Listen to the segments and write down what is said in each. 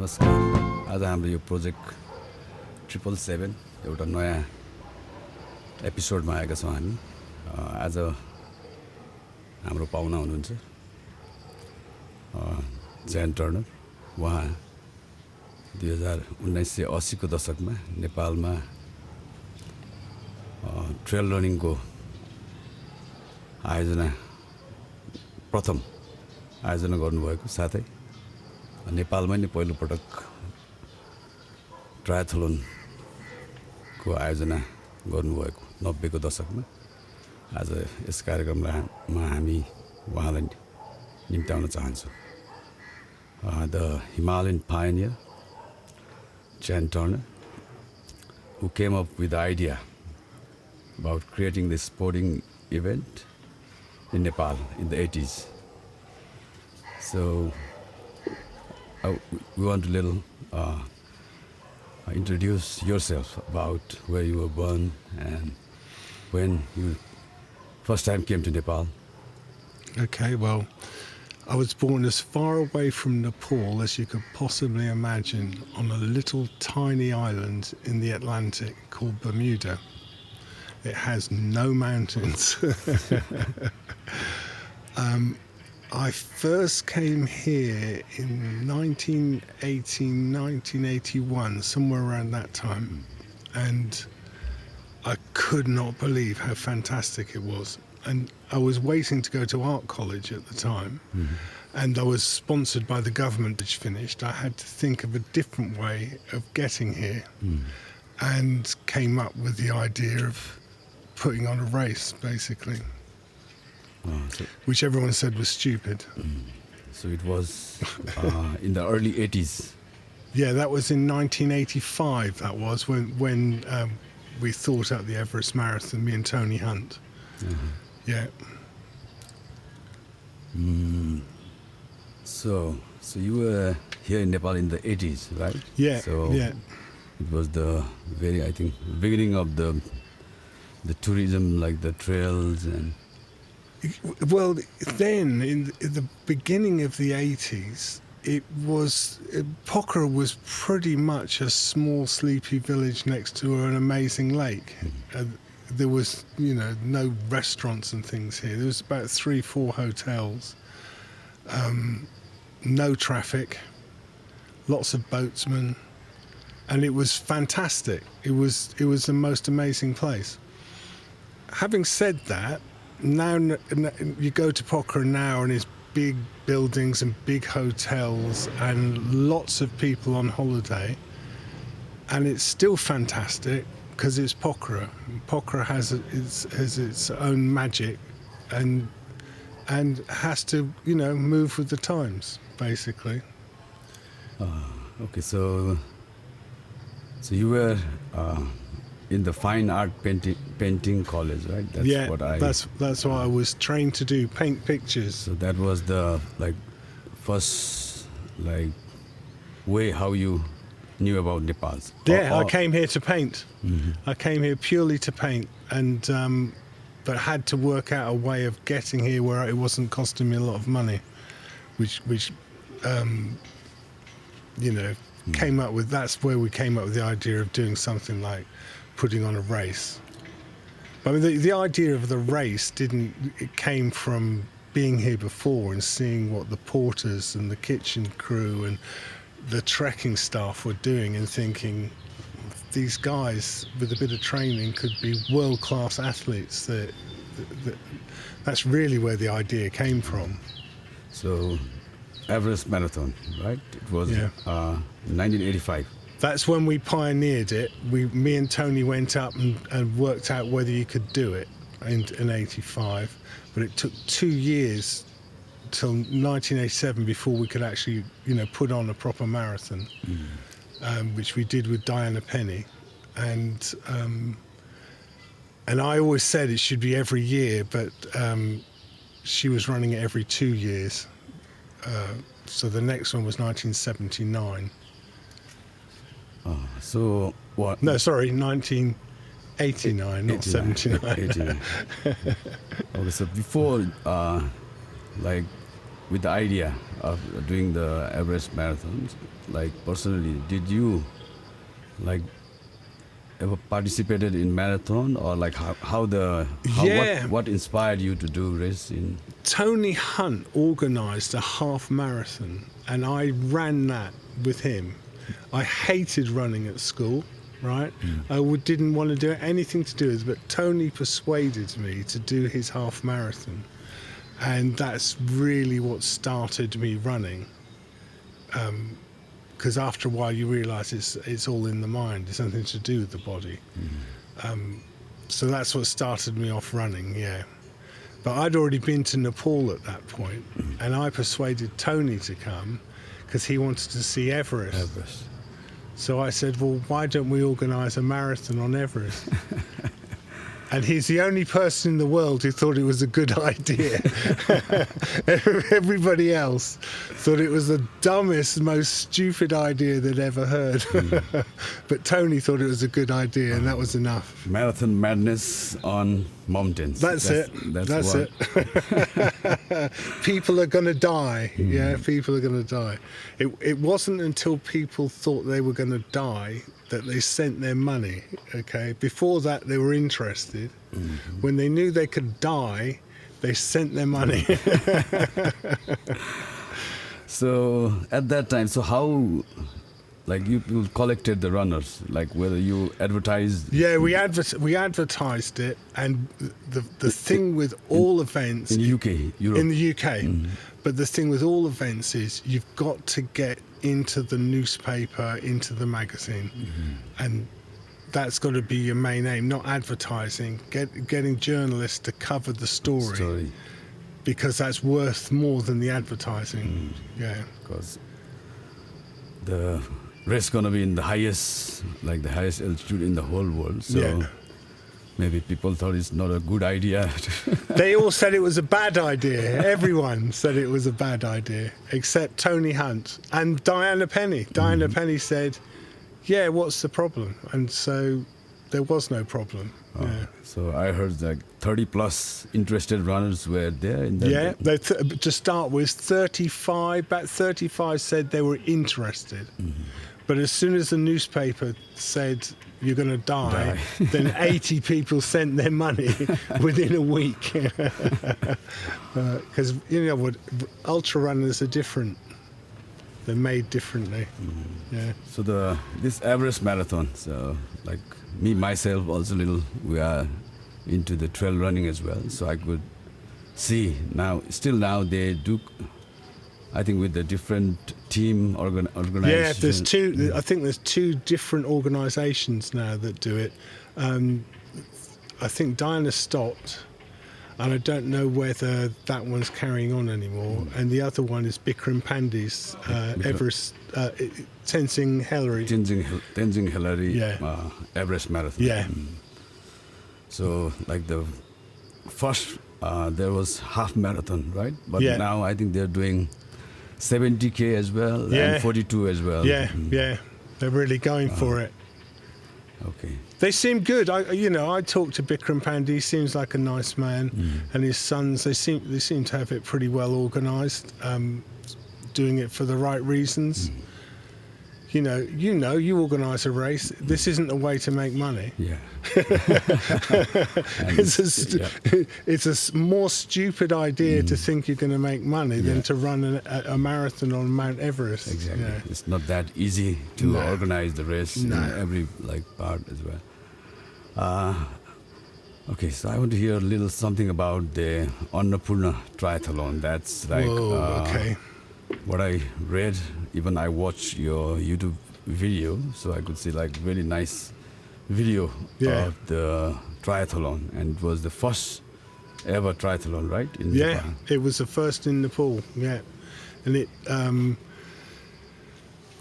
नमस्कार। आज हाम्रो यो प्रोजेक्ट 777 एउटा नयाँ एपिसोडमा आएका छौँ हामी। आज हाम्रो पाहुना हुनुहुन्छ ज्यान टर्नर। उहाँ 1980 को दशकमा नेपालमा ट्रेल रनिङको प्रथम आयोजना गर्नुभएको, साथै नेपालमै नै पहिलोपटक ट्रायथलोनको आयोजना गर्नुभएको 90 को दशकमा। आज यस कार्यक्रममा हामी उहाँलाई निम्त्याउन चाहन्छौँ। The Himalayan pioneer Jan Turner, who came up with the idea about creating this sporting event in Nepal in the 80s. So we want to introduce yourself about where you were born and when you first time came to Nepal. Okay, well, I was born as far away from Nepal as you could possibly imagine, on a little tiny island in the Atlantic called Bermuda. It has no mountains. I first came here in 1981, somewhere around that time, and I could not believe how fantastic it was. And I was waiting to go to art college at the time, and I was sponsored by the government, which finished. I had to think of a different way of getting here, and came up with the idea of putting on a race, basically. Which everyone said was stupid. So it was in the early 80s. Yeah, that was in 1985. That was when we thought out the Everest Marathon, me and Tony Hunt. Yeah. So you were here in Nepal in the 80s, right? Yeah. So yeah. it was the beginning of the tourism, like the trails and. Well, then in the beginning of the 80s, Pokhara was pretty much a small, sleepy village next to an amazing lake. There was, no restaurants and things here. There was about 3-4 hotels, no traffic, lots of boatsmen, and it was fantastic. It was the most amazing place. Having said that, now you go to Pokhara now and it's big buildings and big hotels and lots of people on holiday, and it's still fantastic because it's Pokhara. Pokhara has its own magic and has to move with the times, basically. Okay, so you were in the fine art painting college, right? That's what I was trained to do, paint pictures. So that was the first way how you knew about Nepal. Yeah, I came here to paint. I came here purely to paint, and but had to work out a way of getting here where it wasn't costing me a lot of money, which came up with. That's where we came up with the idea of doing something like putting on a race. I mean, the idea of the race it came from being here before and seeing what the porters and the kitchen crew and the trekking staff were doing, and thinking these guys with a bit of training could be world-class athletes. That's really where the idea came from. So Everest Marathon, right? It was 1985. That's when we pioneered it. Me and Tony went up and worked out whether you could do it in 85, but it took 2 years till 1987 before we could actually, put on a proper marathon, which we did with Diana Penny, and I always said it should be every year, but she was running it every 2 years. So the next one was 1979. So what? No, sorry, 1989, not 79. 89. Okay, so before, with the idea of doing the Everest marathons, like personally, did you like ever participated in marathon, or like Yeah. what inspired you to do race in? Tony Hunt organised a half marathon, and I ran that with him. I hated running at school, right? Didn't want to do anything to do with it, but Tony persuaded me to do his half marathon, and that's really what started me running. Because after a while, you realise it's all in the mind. It's nothing to do with the body. So that's what started me off running. Yeah. But I'd already been to Nepal at that point, and I persuaded Tony to come because he wanted to see Everest. So I said, well, why don't we organise a marathon on Everest? And he's the only person in the world who thought it was a good idea. Everybody else thought it was the dumbest, most stupid idea they'd ever heard. But Tony thought it was a good idea, and that was enough. Marathon madness on mountains. That's it. People are going to die. Yeah, people are going to die. It wasn't until people thought they were going to die that they sent their money. Okay, before that they were interested. When they knew they could die, they sent their money. So at that time, so how, like, you collected the runners, like whether you advertised? Yeah, we advertised it, and the thing with all events in UK, Europe. In the UK. But the thing with all events is you've got to get into the newspaper, into the magazine, and that's got to be your main aim, not advertising. Getting journalists to cover the story. Because that's worth more than the advertising. Yeah, because the race gonna be in the highest altitude in the whole world. So maybe people thought it's not a good idea. They all said it was a bad idea. Everyone said it was a bad idea, except Tony Hunt and Diana Penny. Diana Penny said, yeah, what's the problem? And so there was no problem. So I heard like 30 plus interested runners were there in that. To start with, 35 said they were interested. But as soon as the newspaper said you're going to die, then 80 people sent their money within a week. Because you know what, ultra runners are different. They're made differently. Yeah. So this Everest marathon, so like me myself also we are into the trail running as well. So I could see now they do, I think, with the different team organization. Yeah, there's two. I think there's two different organisations now that do it. I think Diana stopped, and I don't know whether that one's carrying on anymore. And the other one is Bikram Pandey's Everest, Tenzing Hillary. Tenzing Hillary Everest marathon. Yeah. So like the first, there was half marathon, right? But now I think they're doing 70K as well and 42 as well. Yeah, they're really going for it. Okay. They seem good. I talked to Bikram Pandey. He seems like a nice man, and his sons. They seem to have it pretty well organised, doing it for the right reasons. You organise a race. This isn't a way to make money. Yeah. It's a more stupid idea to think you're going to make money than to run a marathon on Mount Everest. Exactly. Yeah. It's not that easy to organize the race in every part as well. Okay, so I want to hear a little something about the Annapurna triathlon. That's like what I read. Even I watched your YouTube video, so I could see like really nice video of the triathlon, and it was the first ever triathlon, right? In Nepal. It was the first in Nepal. Yeah, and it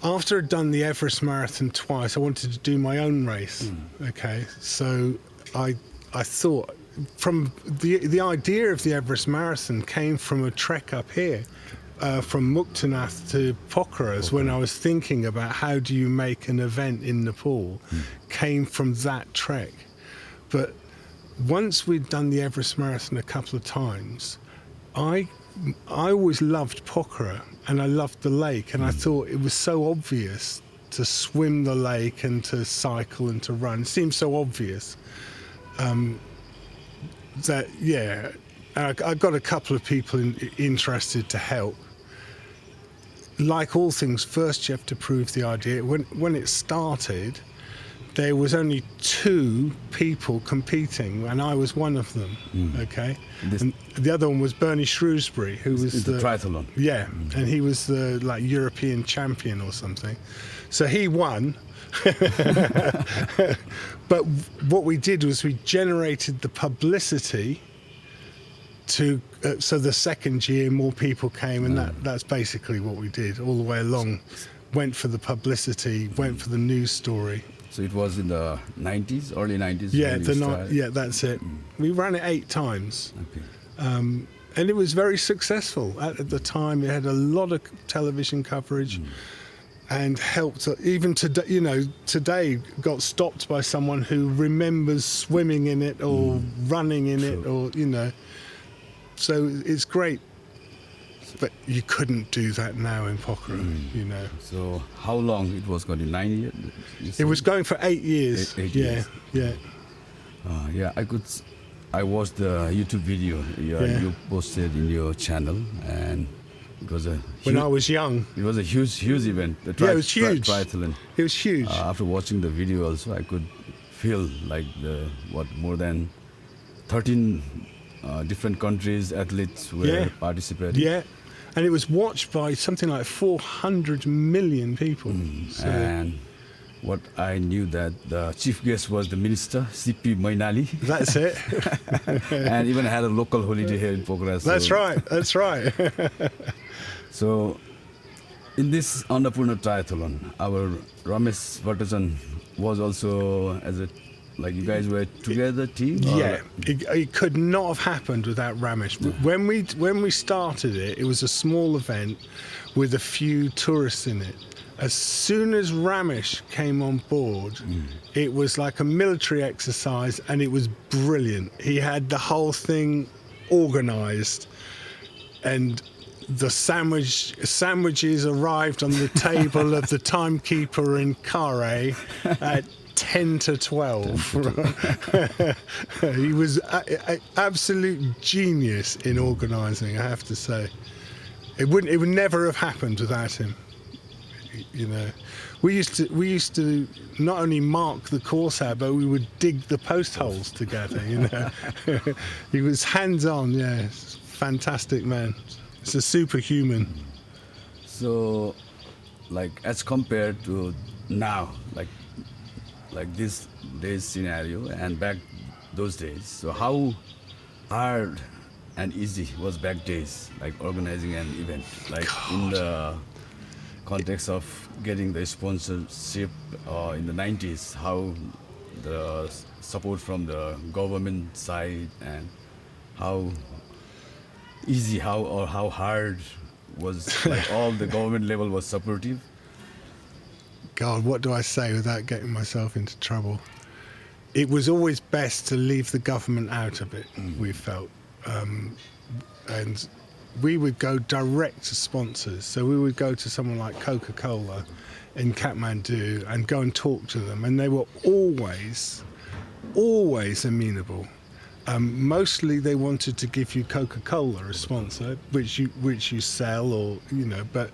after I'd done the Everest marathon twice, I wanted to do my own race. Okay, so I thought from the idea of the Everest marathon came from a trek up here. From Muktanath to Pokhara, when I was thinking about how do you make an event in Nepal, came from that trek. But once we'd done the Everest Marathon a couple of times, I I always loved Pokhara and I loved the lake, and I thought it was so obvious to swim the lake and to cycle and to run. It seemed so obvious that, yeah, I got a couple of people interested to help. Like all things, first you have to prove the idea. When it started, there was only 2 people competing, and I was one of them. Okay, and the other one was Bernie Shrewsbury, who was the triathlon. Yeah, and he was the European champion or something. So he won. But what we did was we generated the publicity to so the second year more people came, and that's basically what we did all the way along. Went for the publicity, went for the news story. So it was in the 90s, early 90s? Yeah, yeah, that's it. We ran it 8 times. Okay. And it was very successful. At the time, it had a lot of television coverage and helped, even today, today got stopped by someone who remembers swimming in it or running in it, or, So it's great. But you couldn't do that now in Pokhara, So how long it was going? 9 years? It was going for 8 years. 8 yeah, years. yeah. Yeah, I watched the YouTube video you posted in your channel, and it was when I was young. It was a huge event. It was huge. Triathlon. It was huge. After watching the video also, I could feel like more than 13 different countries, athletes were participating. Yeah, and it was watched by something like 400 million people. So. And what I knew that the chief guest was the minister, C.P. Mainali. That's it. And even had a local holiday here in Pokhara. So. That's right. So, in this Annapurna triathlon, our Ramesh Bhattajan was also you guys were together team? Yeah, it could not have happened without Ramesh. When we started it, it was a small event with a few tourists in it. As soon as Ramesh came on board, it was like a military exercise, and it was brilliant. He had the whole thing organised, and the sandwiches arrived on the table of the timekeeper in Kare at 10 to 12. He was an absolute genius in organising, I have to say. It would never have happened without him. We used to not only mark the course out, but we would dig the post holes together. He was hands-on. Yeah, fantastic man. It's a superhuman. So, as compared to now, like this day's scenario and back those days, so how hard and easy was back days, like organizing an event, in the context of getting the sponsorship in the 90s, how the support from the government side, and how easy, how hard was, all the government level was supportive? God, what do I say without getting myself into trouble? It was always best to leave the government out of it, we felt. And we would go direct to sponsors. So we would go to someone like Coca-Cola in Kathmandu and go and talk to them. And they were always amenable. Mostly they wanted to give you Coca-Cola as sponsor, which you sell, or, but...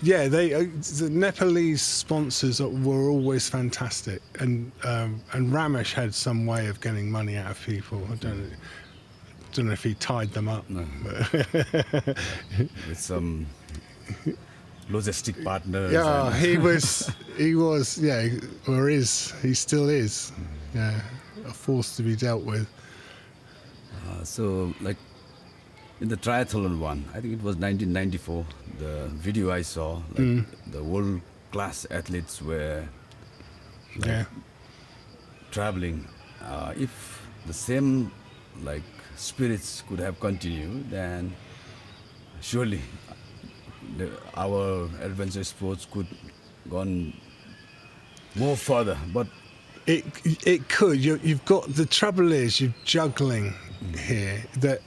the Nepalese sponsors were always fantastic, and Ramesh had some way of getting money out of people. I don't know if he tied them up. No. With some logistic partners. Yeah, he was, or he still is. Yeah, a force to be dealt with. So, in the triathlon one, I think it was 1994, the video I saw, the world-class athletes were traveling. If the same spirits could have continued, then surely our adventure sports could gone more further. But it could. You've got, the trouble is you're juggling here that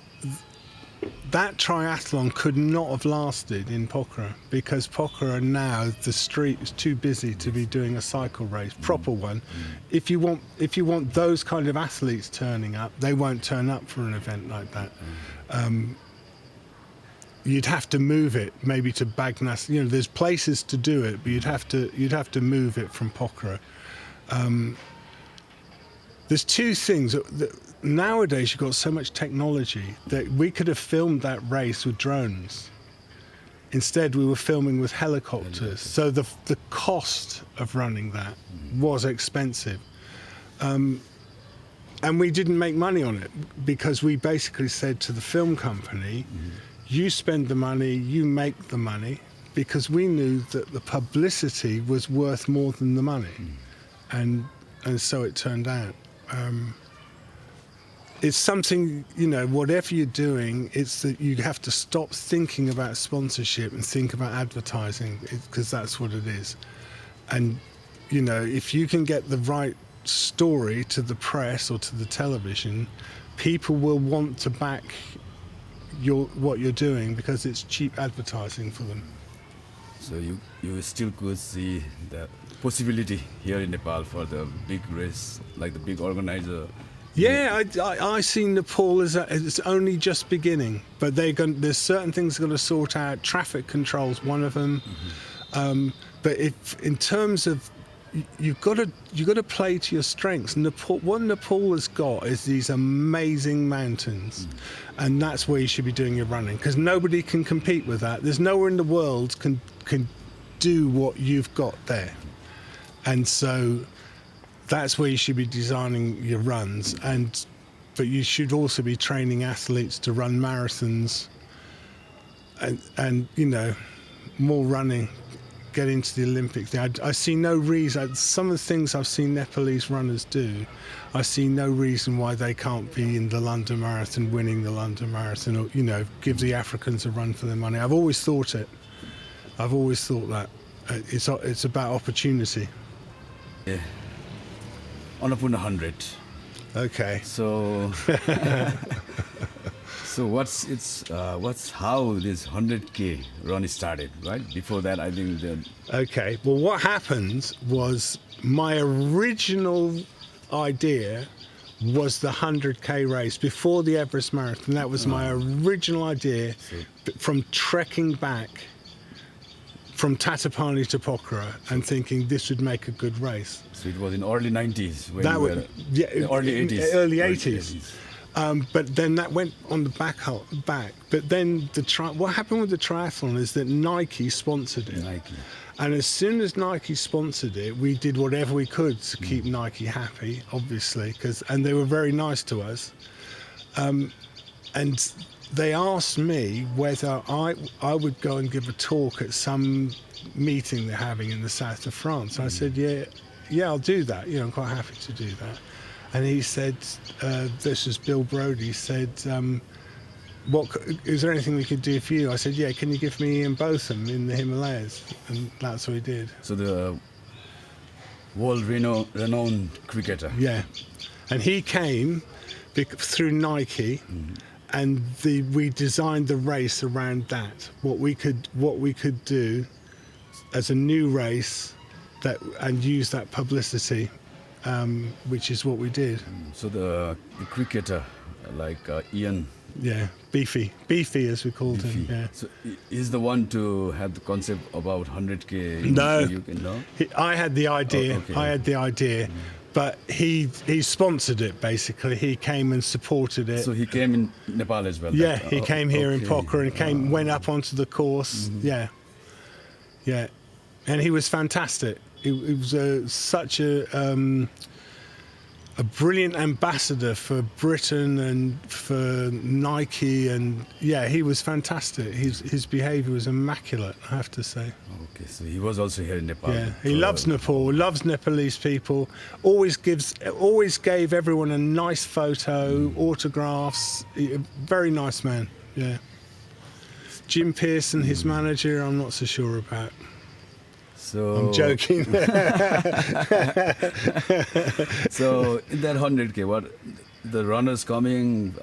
that triathlon could not have lasted in Pokhara, because Pokhara now, the street is too busy to be doing a cycle race, proper one. If you want those kind of athletes turning up, they won't turn up for an event like that. You'd have to move it maybe to Bagnas. You know, there's places to do it, but you'd have to move it from Pokhara. There's two things. Nowadays, you've got so much technology that we could have filmed that race with drones. Instead, we were filming with helicopters. So the cost of running that was expensive. And we didn't make money on it, because we basically said to the film company, you spend the money, you make the money, because we knew that the publicity was worth more than the money. And so it turned out. It's something, you know, whatever you're doing, it's that you have to stop thinking about sponsorship and think about advertising, because that's what it is. And, you know, if you can get the right story to the press or to the television, people will want to back what you're doing, because it's cheap advertising for them. So you still could see the possibility here in Nepal for the big race, like the big organizer. Yeah, I see Nepal as it's only just beginning, but there's certain things they're going to sort out. Traffic control's one of them. But if in terms of you've got to play to your strengths. What Nepal has got is these amazing mountains, and that's where you should be doing your running, because nobody can compete with that. There's nowhere in the world can do what you've got there, and so that's where you should be designing your runs. But you should also be training athletes to run marathons, and you know, more running. Get into the Olympic thing. I see no reason. Some of the things I've seen Nepalese runners do, I see no reason why they can't be in the London Marathon, winning the London Marathon, or, you know, give the Africans a run for their money. I've always thought it. I've always thought that. It's about opportunity. Yeah. Annapurna 100. Okay. So, so what's how this 100K run started, right? Before that, I think Okay. Well, what happened was my original idea was the 100K race before the Everest Marathon. That was my original idea, from trekking back from Tatapani to Pokhara and thinking this would make a good race. So it was in early 90s. Early 80s. Early 80s. But then that went on the back. But then what happened with the triathlon is that Nike sponsored it. Nike. And as soon as Nike sponsored it, we did whatever we could to keep Nike happy, obviously, and they were very nice to us. And they asked me whether I would go and give a talk at some meeting they're having in the south of France. I said, yeah, I'll do that. You know, I'm quite happy to do that. And he said, this was Bill Brodie, said, is there anything we could do for you? I said, yeah, can you give me Ian Botham in the Himalayas? And that's what he did. So the world-renowned cricketer. Yeah. And he came through Nike, and we designed the race around that. What we could do as a new race, and use that publicity, which is what we did. So the cricketer, like Ian. Yeah, Beefy as we called him. Yeah. So he's the one to have the concept about 100K. No, I had the idea. Okay. I had the idea. But he sponsored it, basically. He came and supported it. So he came in Nepal as well? Yeah, he came here in Pokhara and went up onto the course. Yeah. And he was fantastic. It was such a brilliant ambassador for Britain and for Nike, and yeah, he was fantastic. His behaviour was immaculate, I have to say. Okay, so he was also here in Nepal. Yeah, he loves Nepal, loves Nepalese people. Always gave everyone a nice photo, autographs. Very nice man. Yeah. Jim Pearson, his manager, I'm not so sure about. So I'm joking. So in that 100K, what the runners coming,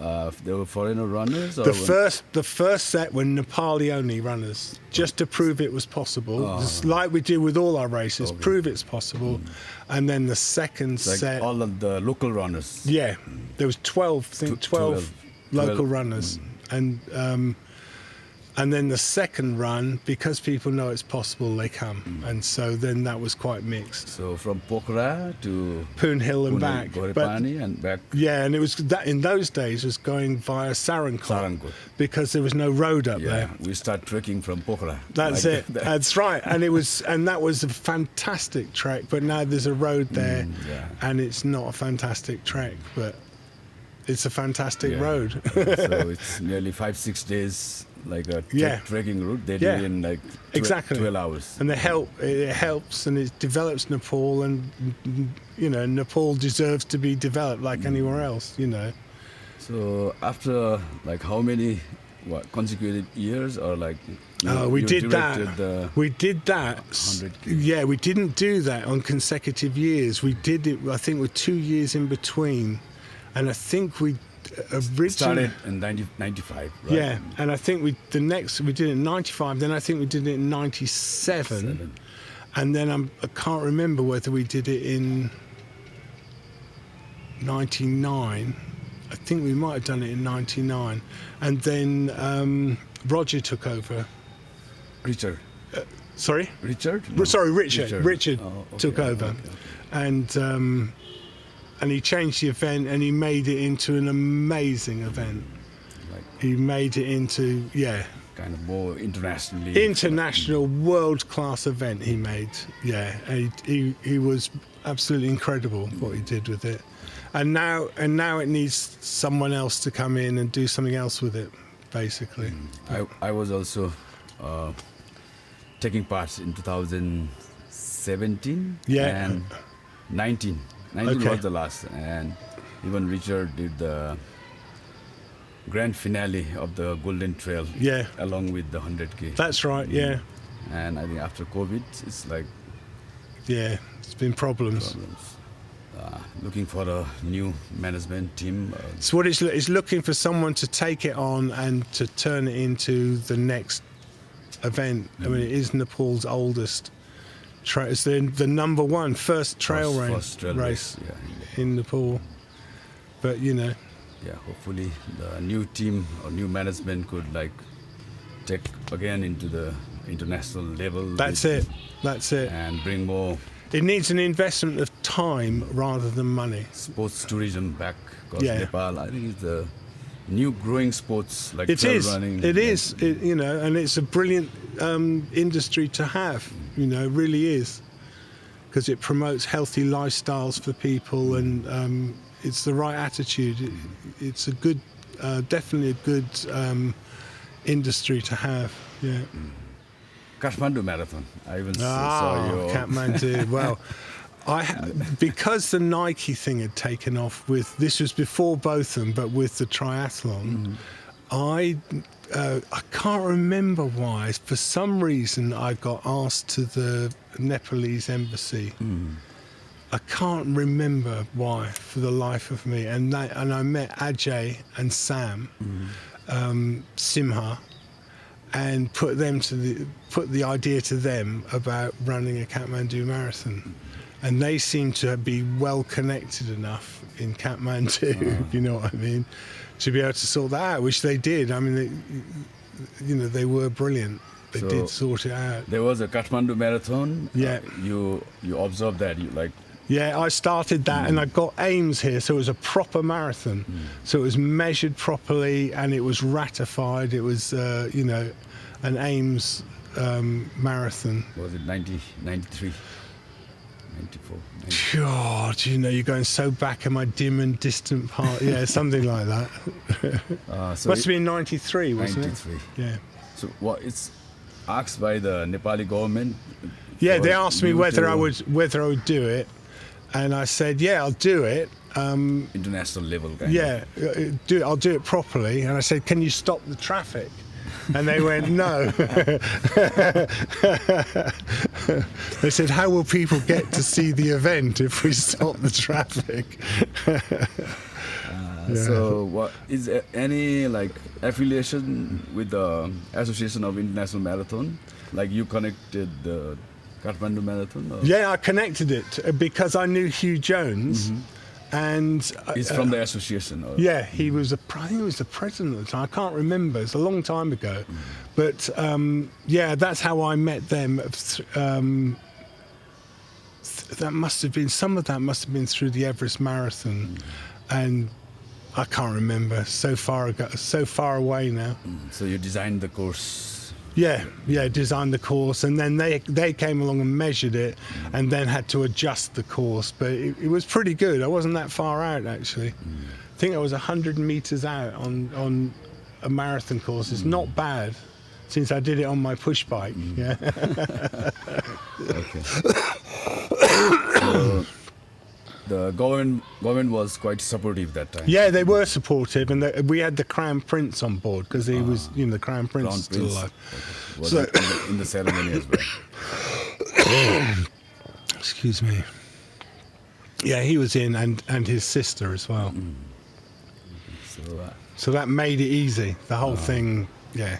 they were foreigner runners? Or The first set were Nepali only runners, just to prove it was possible. Just like we do with all our races, prove it's possible. And then the second set, all of the local runners. yeah, there was 12, I think 12 local runners, and then the second run, because people know it's possible, they come, and so then that was quite mixed. So from Pokhara to Poon Hill and back, Gorepani and back. yeah, and it was that in those days was going via Sarankot because there was no road up there. We start trekking from Pokhara. That's like it. That's right, and that was a fantastic trek. But now there's a road there, and it's not a fantastic trek, but it's a fantastic road. So it's nearly 5-6 days. Like a trekking route, they do it in like 12 hours. And it helps, and it develops Nepal, and you know, Nepal deserves to be developed like anywhere else, you know. So after like how many consecutive years, or like we did that. We did that. 100 Yeah, we didn't do that on consecutive years. We did it, I think, with 2 years in between, and I think we originally started in 95, right? Yeah, and I think we did it in 95, then I think we did it in 97, and then I can't remember whether we did it in 99. I think we might have done it in 99, and then Roger took over. Richard? Sorry? Richard? No. Sorry, Richard. Richard took over. Okay. And he changed the event, and he made it into an amazing event. He made it into, kind of more international, world-class event he made. Yeah, and he was absolutely incredible what he did with it. And now it needs someone else to come in and do something else with it, basically. I was also taking part in 2017 and 19. 19 was the last, and even Richard did the grand finale of the Golden Trail along with the 100K. That's right, yeah. And I think after COVID, it's like... Yeah, it's been problems. Looking for a new management team. So what it's looking for someone to take it on and to turn it into the next event. I mean, it is Nepal's oldest. It's the number one first trail race in Nepal, but you know. Yeah, hopefully the new team or new management could like take again into the international level. That's it. And bring more. It needs an investment of time rather than money. Sports tourism back, because Nepal, I think, is the new growing sports like trail running. It is, you know, and it's a brilliant industry to have. You know, it really is, because it promotes healthy lifestyles for people, and it's the right attitude. It's a good, definitely a good industry to have. Yeah. Kathmandu Marathon. I even saw your... Kathmandu. Well, because the Nike thing had taken off with, this was before Botham, but with the triathlon, I can't remember why. For some reason, I got asked to the Nepalese embassy. I can't remember why, for the life of me. And I met Ajay and Sam Simha, and put the idea to them about running a Kathmandu marathon. And they seem to be well connected enough in Kathmandu, if you know what I mean, to be able to sort that out, which they did. I mean, they were brilliant. They did sort it out. There was a Kathmandu marathon. Yeah. You observed that. Yeah, I started that, and I got aims here, so it was a proper marathon. So it was measured properly, and it was ratified. It was, an aims marathon. Was it 93? 94. God, you're going so back in my dim and distant part. Yeah, something like that. Must have been 93, wasn't 93. It? Yeah. So it's asked by the Nepali government. Yeah, they asked me whether I would do it, and I said, yeah, I'll do it. International level. I'll do it properly. And I said, can you stop the traffic? And they went, no. They said, how will people get to see the event if we stop the traffic? So, what is there any like affiliation with the Association of International Marathon? Like you connected the Kathmandu Marathon? Or? Yeah, I connected it because I knew Hugh Jones, and He's from the association. Or? yeah, he was I think he was the president at the time. I can't remember. It's a long time ago, but yeah, that's how I met them. That must have been some of that must have been through the Everest Marathon, and I can't remember. So far ago, so far away now. So you designed the course. Yeah, designed the course, and then they came along and measured it, and then had to adjust the course. But it was pretty good. I wasn't that far out actually. I think I was 100 meters out on a marathon course. It's not bad, since I did it on my push bike. Yeah. Okay. So the government was quite supportive that time. Yeah, they were supportive, and we had the Crown Prince on board because he was, the Crown Prince Crown is still Prince. alive. Okay. Was So- it in the ceremony as well? Excuse me. Yeah, he was in, and his sister as well. So So that made it easy. The whole thing, yeah.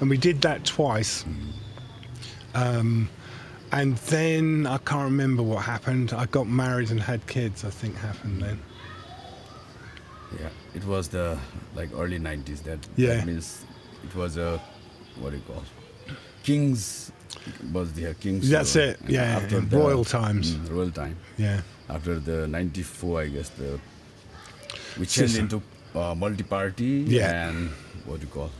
And we did that twice. And then I can't remember what happened. I got married and had kids, I think happened then. yeah, it was the like early 90s. That means it was a what do you call King's was the King's. That's it. Yeah, after in the, royal times. Royal time. Yeah. After the 94, I guess we changed into multi-party and what do you call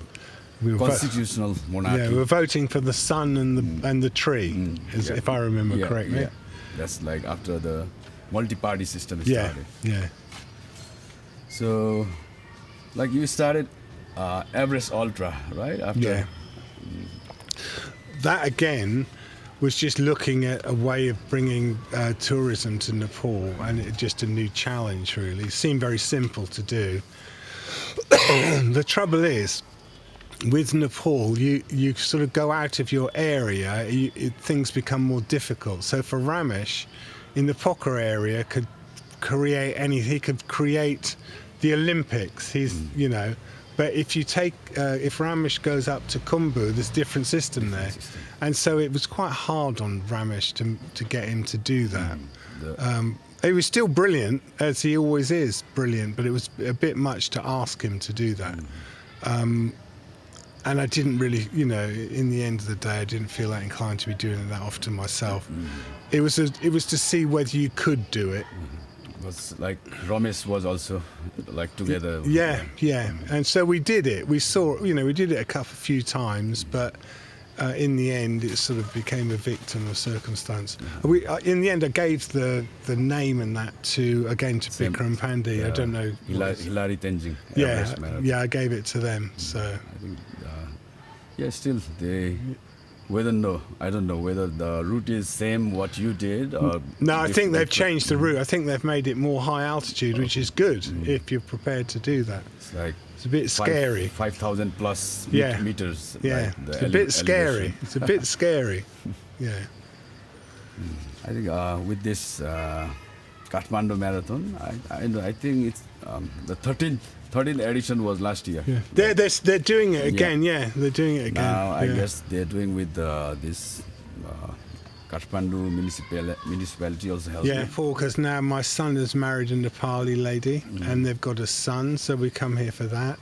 We were constitutional monarchy. Yeah, we were voting for the sun and the tree, if I remember correctly. Yeah. That's like after the multi-party system Yeah, started. yeah. So, like you started Everest Ultra, right? After Yeah. That again was just looking at a way of bringing tourism to Nepal, and just a new challenge really. It seemed very simple to do. The trouble is, with Nepal, you sort of go out of your area, things become more difficult. So for Ramesh, in the Pokhara area, could create anything. He could create the Olympics. He's, but if you take, if Ramesh goes up to Khumbu, there's a different system there. And so it was quite hard on Ramesh to get him to do that. He was still brilliant, as he always is brilliant, but it was a bit much to ask him to do that. And I didn't really, in the end of the day, I didn't feel that inclined to be doing it that often myself. It was to see whether you could do it. Was like Ramesh was also like together. Yeah. And so we did it. We saw, we did it a few times, but in the end, it sort of became a victim of circumstance. In the end, I gave the name and that to Bikram Pandey. I don't know. Hilary Tenzing. Yeah, I gave it to them. So. I think, still they. I don't know whether the route is same what you did or. No, I think they've changed the route. I think they've made it more high altitude, which is good if you're prepared to do that. It's like it's a bit scary. 5,000 plus meters. Yeah, like it's a bit scary. It's a bit scary. Yeah. I think with this Kathmandu Marathon, I think it's the 13th edition was last year. Yeah. They're doing it again. Yeah, they're doing it again. Now I guess they're doing with this Kathmandu municipality also helps. Yeah, because now my son has married a Nepali lady, and they've got a son, so we come here for that.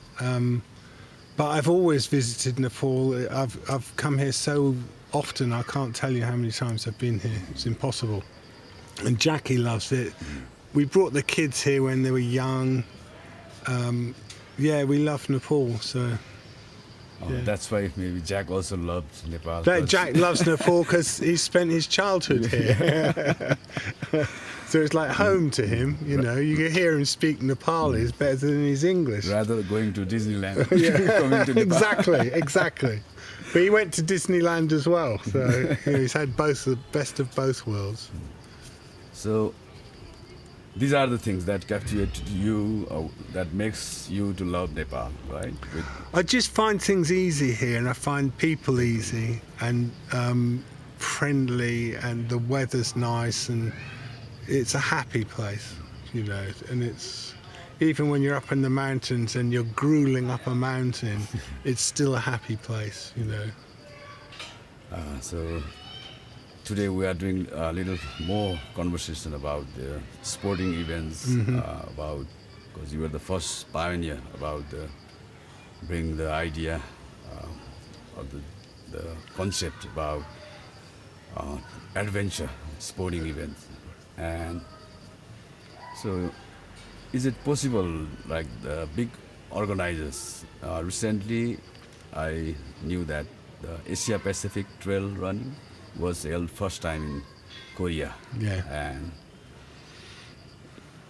But I've always visited Nepal. I've come here so often, I can't tell you how many times I've been here. It's impossible. And Jackie loves it. We brought the kids here when they were young. We love Nepal, so. That's why maybe Jack also loved Nepal. Jack loves Nepal because he spent his childhood here. So it's like home to him, You can hear him speak Nepali. It's better than his English. Rather going to Disneyland. Coming to Nepal. Exactly. But he went to Disneyland as well, so he's had the best of both worlds. So these are the things that captivate you, that makes you to love Nepal, right? I just find things easy here, and I find people easy and friendly, and the weather's nice, and it's a happy place, and even when you're up in the mountains and you're grueling up a mountain, it's still a happy place, you know. So today we are doing a little more conversation about the sporting events, about, because you were the first pioneer about bring the idea of the concept about adventure sporting events. And so is it possible, like the big organizers, recently I knew that the Asia Pacific Trail Running was held first time in Korea. Yeah. And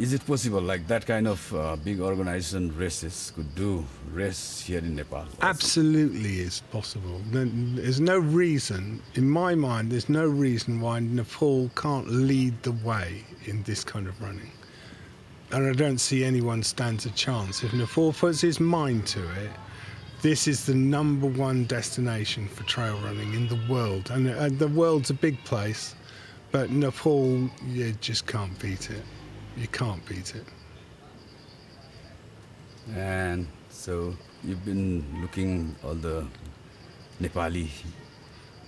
is it possible, like that kind of big organization races could do race here in Nepal? also? Absolutely is possible. There's no reason, in my mind, there's no reason why Nepal can't lead the way in this kind of running. And I don't see anyone stands a chance. If Nepal puts his mind to it, this is the #1 destination for trail running in the world. And the world's a big place, but Nepal, you just can't beat it. You can't beat it. And so you've been looking all the Nepali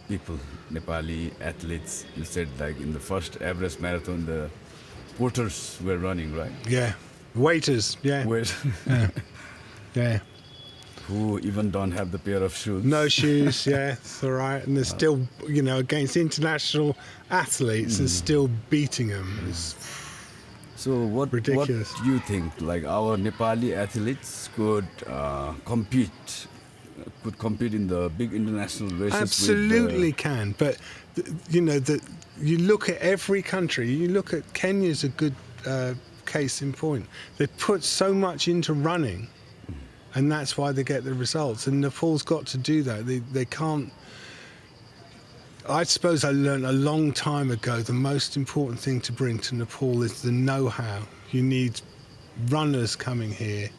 people, Nepali athletes. You said like in the first Everest marathon, the porters were running, right? Yeah. Waiters, yeah. Where, Yeah. who even don't have the pair of shoes. No shoes, yeah, it's all right. And they're still, you know, against international athletes and still beating them. It's So what Ridiculous. do you think? Like our Nepali athletes could compete in the big international races? absolutely With can. But, you know, you look at every country. You look at Kenya's a good case in point. They put so much into running, and that's why they get the results. And Nepal's got to do that. They can't. I suppose I learned a long time ago the most important thing to bring to Nepal is the know-how. You need runners coming here,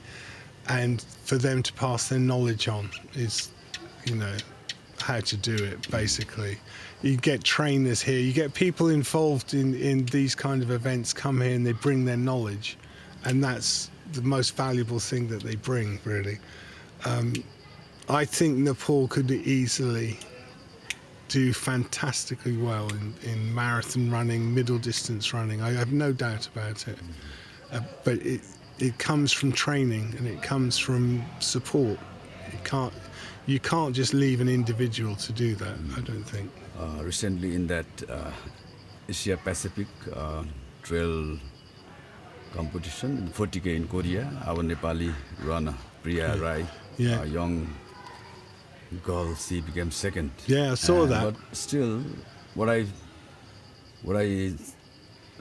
and for them to pass their knowledge on is, you know, how to do it, basically. You get trainers here, you get people involved in these kind of events come here and they bring their knowledge, and that's the most valuable thing that they bring, really. I think Nepal could easily do fantastically well in marathon running, middle distance running. I have no doubt about it. But it comes from training and it comes from support. You can't just leave an individual to do that, I don't think. recently in that Asia Pacific trail competition, 40K in Korea, our Nepali runner, Priya Rai, Yeah. a young girl, she became second. Yeah, I saw that. But still, what I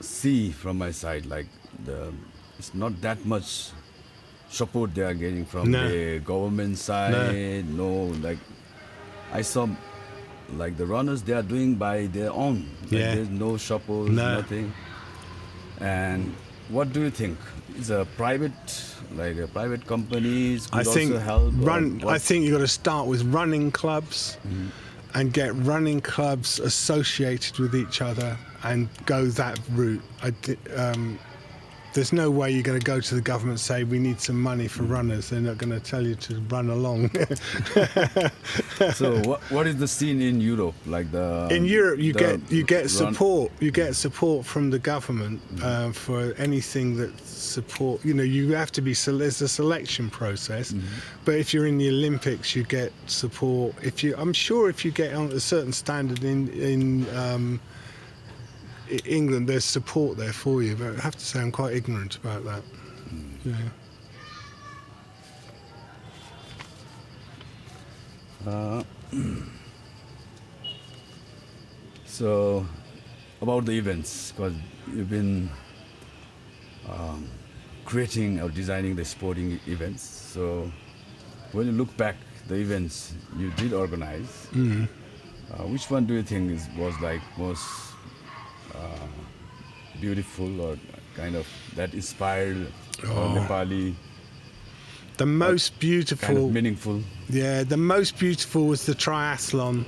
see from my side, like it's not that much support they are getting from No. the government side. No, like I saw, like the runners, they are doing by their own. Like, Yeah. there's no support, No. nothing. And what do you think? Is a private companies could I think also help? or I what? think you've got to start with running clubs and get running clubs associated with each other and go that route. There's no way you're going to go to the government and say we need some money for runners. They're not going to tell you to run along. So what is the scene in Europe like? In Europe, you get run- support. You get support from the government for anything that support. You know, you have to be. There's a selection process, but if you're in the Olympics, you get support. I'm sure if you get on a certain standard in England, there's support there for you. But I have to say, I'm quite ignorant about that. Yeah. So, about the events, because you've been creating or designing the sporting events. So, when you look back the events you did organize, which one do you think was like most beautiful or kind of that inspired Nepali, The most beautiful. kind of meaningful? Yeah, the most beautiful was the triathlon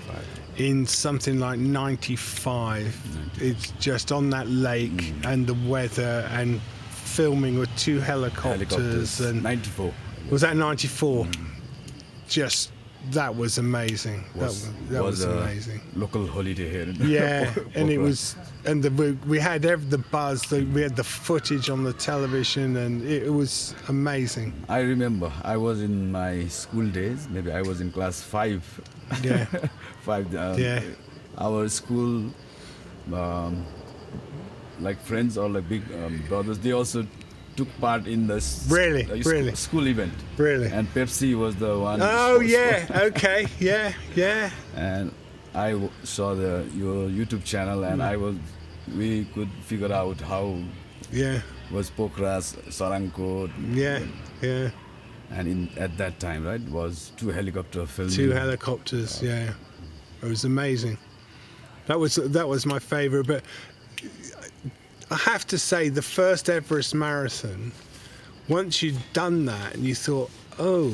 in something like 95. It's just on that lake and the weather and filming with 2 helicopters and 94 was that 94? Just that was amazing. That was a amazing. local holiday here. In Yeah, and it Pokhara. was, and we had the buzz. We had the footage on the television, and it was amazing. I remember I was in my school days. Maybe I was in class 5. Yeah, 5. Yeah. Our school, like friends or like big brothers, they also took part in this Really? Really? school event. Really? And Pepsi was the one. Oh yeah, okay, yeah. And I saw your YouTube channel, and we could figure out how Yeah, was Pokhara's Sarangkot. yeah. And at that time, right, was 2 helicopter filming. 2 helicopters. Yeah, it was amazing. That was my favourite. But I have to say, the first Everest marathon. Once you'd done that, and you thought, oh,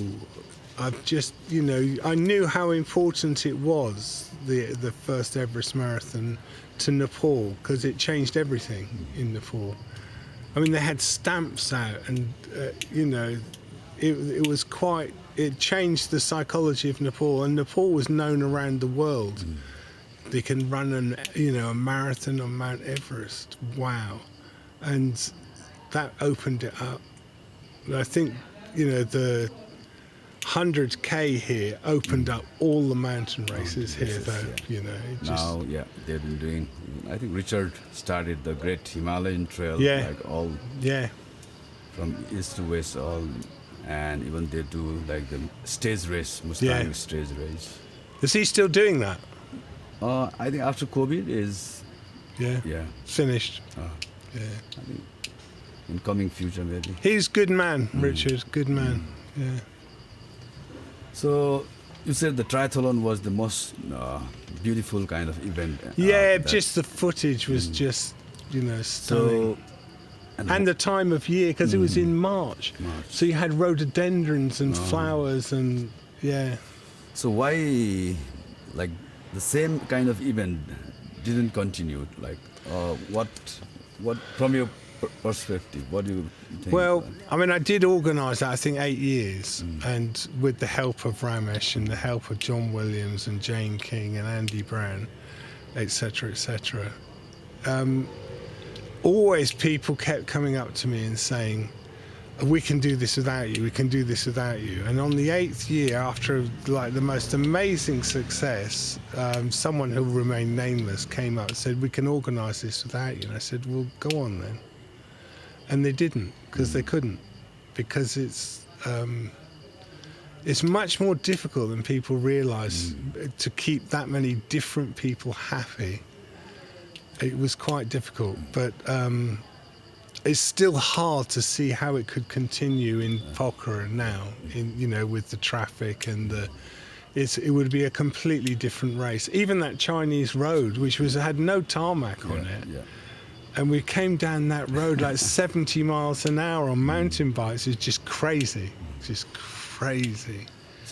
I've just, I knew how important it was, the first Everest marathon to Nepal, because it changed everything in Nepal. I mean, they had stamps out, and it was quite. It changed the psychology of Nepal, and Nepal was known around the world. They can run a marathon on Mount Everest. Wow, and that opened it up. And I think the 100K here opened up all the mountain races here, though. It just, Now, they've been doing. I think Richard started the Great Himalayan Trail. Yeah. Like all yeah. from east to west, all, and even they do like the stage race, Mustang Yeah. stage race. Is he still doing that? I think after COVID is Yeah. Finished. Yeah. I think in coming future maybe. He's a good man, Richard. Good man. Yeah. So you said the triathlon was the most beautiful kind of event. Yeah, that- just the footage was just, stunning. so. And the time of year, because it was in March. So you had rhododendrons and flowers and, yeah. So why, like, the same kind of event didn't continue? Like, what from your perspective, what do you think? Well, I mean, I did organise that, I think, 8 years, and with the help of Ramesh and the help of John Williams and Jane King and Andy Brown, etc., etc. Always people kept coming up to me and saying, we can do this without you, we can do this without you. And on the 8th year, after like the most amazing success, someone who remained nameless came up and said, we can organise this without you. And I said, well, go on then. And they didn't, because they couldn't, because it's much more difficult than people realise to keep that many different people happy. It was quite difficult, but it's still hard to see how it could continue in Pokhara now, with the traffic and it would be a completely different race. Even that Chinese road, which had no tarmac on it. Yeah. And we came down that road like 70 miles an hour on mountain bikes. It's just crazy. So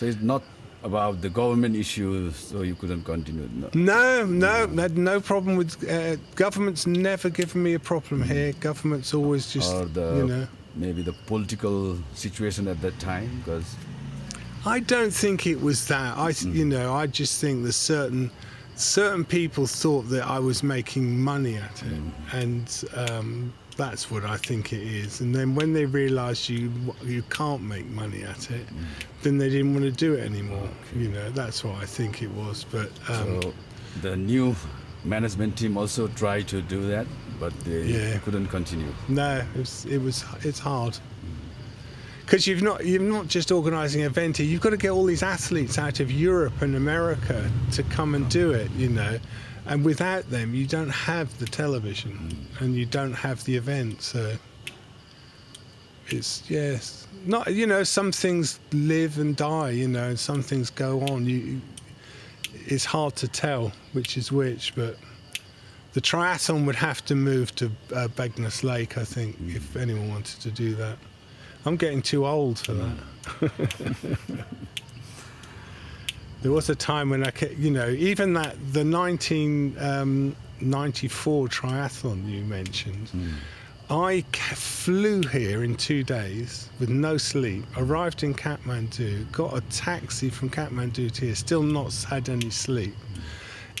it's not about the government issues, so you couldn't continue? No, had no problem with government's never given me a problem here. Government's always just, Or maybe the political situation at that time, because I don't think it was that. I just think that certain people thought that I was making money at it, and that's what I think it is. And then when they realised you can't make money at it, then they didn't want to do it anymore. That's what I think it was. But so the new management team also tried to do that, but they couldn't continue. no, it's hard. Because you're not just organising an event here. You've got to get all these athletes out of Europe and America to come and do it, And without them, you don't have the television and you don't have the event. So it's not. Some things live and die. And some things go on. It's hard to tell which is which, but. The triathlon would have to move to Begness Lake, I think, if anyone wanted to do that. I'm getting too old for that. There was a time when even the 1994 triathlon you mentioned, I flew here in 2 days with no sleep, arrived in Kathmandu, got a taxi from Kathmandu to here, still not had any sleep.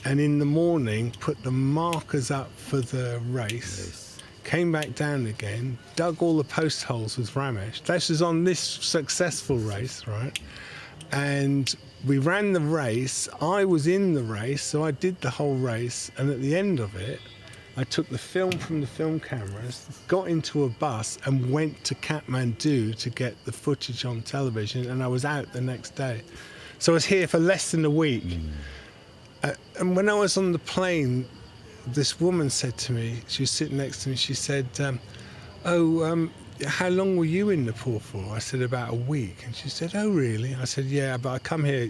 And in the morning, put the markers up for the race, came back down again, dug all the post holes with Ramesh. This was on this successful race, right? And we ran the race. I was in the race, so I did the whole race. And at the end of it, I took the film from the film cameras, got into a bus and went to Kathmandu to get the footage on television, and I was out the next day. So I was here for less than a week. And when I was on the plane, this woman said to me, she was sitting next to me, she said, how long were you in Nepal for? I said, about a week. And she said, oh, really? I said, yeah, but I come here,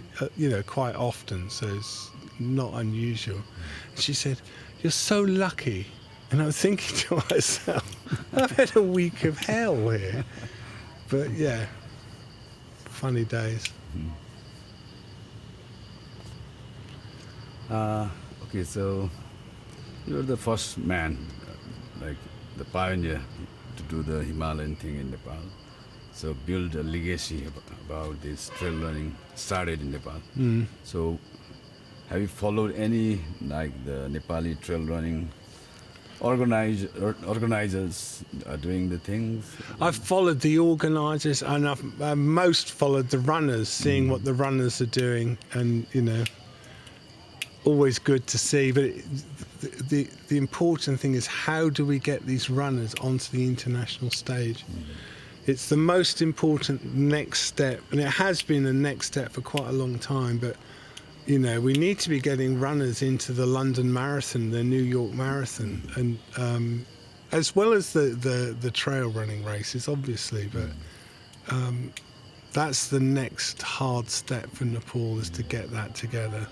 quite often, so it's not unusual. And she said, you're so lucky. And I was thinking to myself, I've had a week of hell here. But yeah, funny days. Okay, so you're the first man, like the pioneer, to do the Himalayan thing in Nepal. So build a legacy about this trail running started in Nepal. So have you followed any, like the Nepali trail running organizers are doing the things? I've followed the organisers, and I've most followed the runners, seeing what the runners are doing, and always good to see. But the important thing is, how do we get these runners onto the international stage? It's the most important next step, and it has been a next step for quite a long time. But we need to be getting runners into the London Marathon, the New York Marathon, and as well as the trail running races, obviously. But that's the next hard step for Nepal, is to get that together,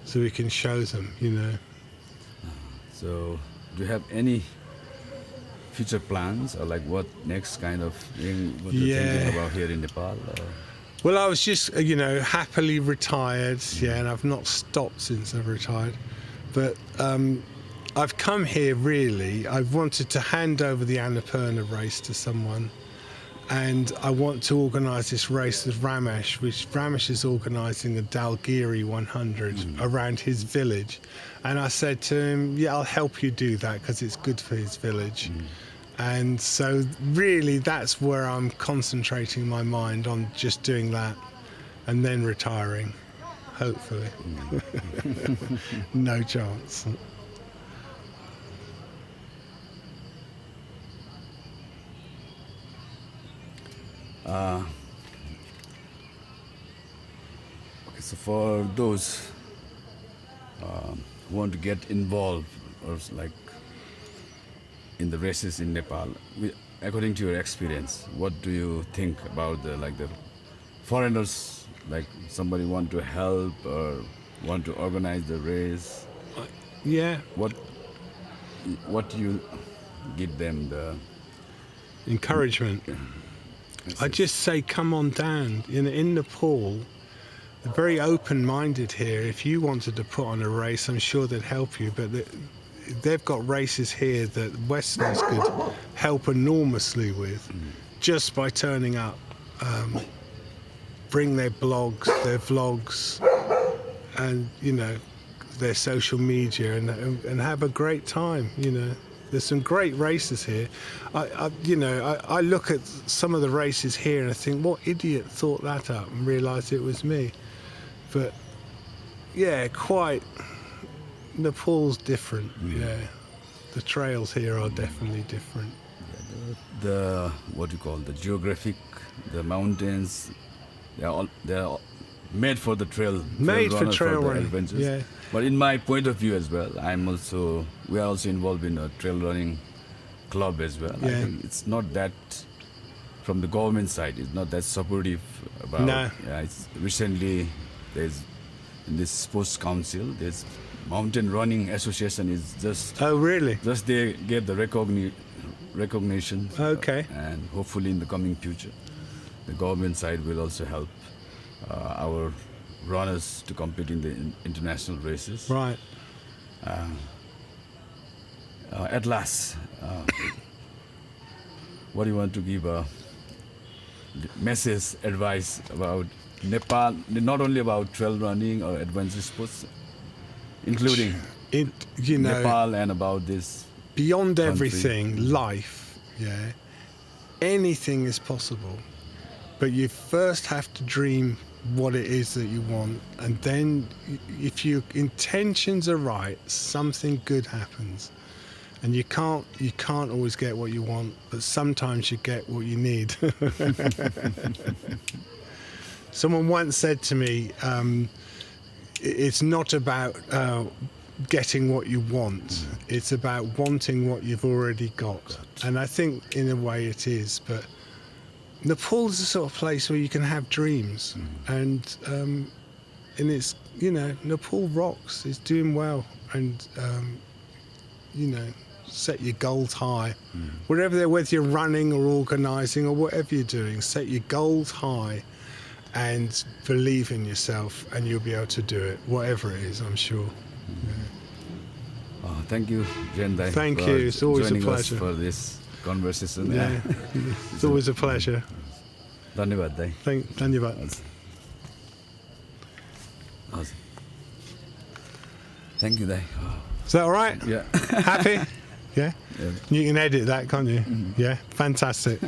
so we can show them. So do you have any future plans, or like what next kind of thing what you're thinking about here in Nepal? Well, I was just, happily retired, and I've not stopped since I've retired. But I've come here really, I've wanted to hand over the Annapurna race to someone, and I want to organise this race with Ramesh, which Ramesh is organising a Dalgiri 100 around his village. And I said to him, yeah, I'll help you do that because it's good for his village. And so really that's where I'm concentrating my mind on, just doing that and then retiring, hopefully. No chance. Okay, so for those who want to get involved, or like in the races in Nepal, according to your experience, what do you think about the foreigners? Like somebody want to help or want to organize the race? Yeah. What do you give them the encouragement? I just say, come on down. In Nepal, they're very open-minded here. If you wanted to put on a race, I'm sure they'd help you. But they've got races here that Westerners could help enormously with, just by turning up. Bring their blogs, their vlogs, and their social media, and have a great time. There's some great races here. I look at some of the races here and I think, what idiot thought that up, and realised it was me. But yeah, quite. Nepal's different. Yeah, the trails here are definitely different. The what you call the geographic, the mountains, they're all made for the trail. Made for runners, trail the running. adventures. Yeah. But in my point of view as well, we are also involved in a trail running club as well. Yeah. I think it's not that, from the government side, it's not that supportive about. No. Yeah, it's recently there's in this sports council, there's Mountain Running Association is just. Oh really? Just they get the recognition. Okay. And hopefully in the coming future, the government side will also help our runners to compete in the international races. Right. At last, what do you want to give a message, advice about Nepal, not only about trail running or adventure sports, including You know, Nepal and about this beyond country. everything, life, yeah, anything is possible. But you first have to dream what it is that you want, and then if your intentions are right, something good happens. And you can't always get what you want, but sometimes you get what you need. Someone once said to me, it's not about getting what you want, it's about wanting what you've already got. And I think in a way it is, but Nepal is the sort of place where you can have dreams, and it's, you know, Nepal rocks, it's doing well, and you know, set your goals high. Whether you're running or organising or whatever you're doing, set your goals high and believe in yourself, and you'll be able to do it, whatever it is, I'm sure. Thank you, Jan Dai, Thank for you, it's always a joining us pleasure. for this conversation. Yeah, it's always a pleasure. धन्यवाद दाइ. Dhanyavad. हजुर. Thank you, Dai. Is that all right? Yeah. Happy? Yeah? Yeah. You can edit that, can't you? Yeah, fantastic.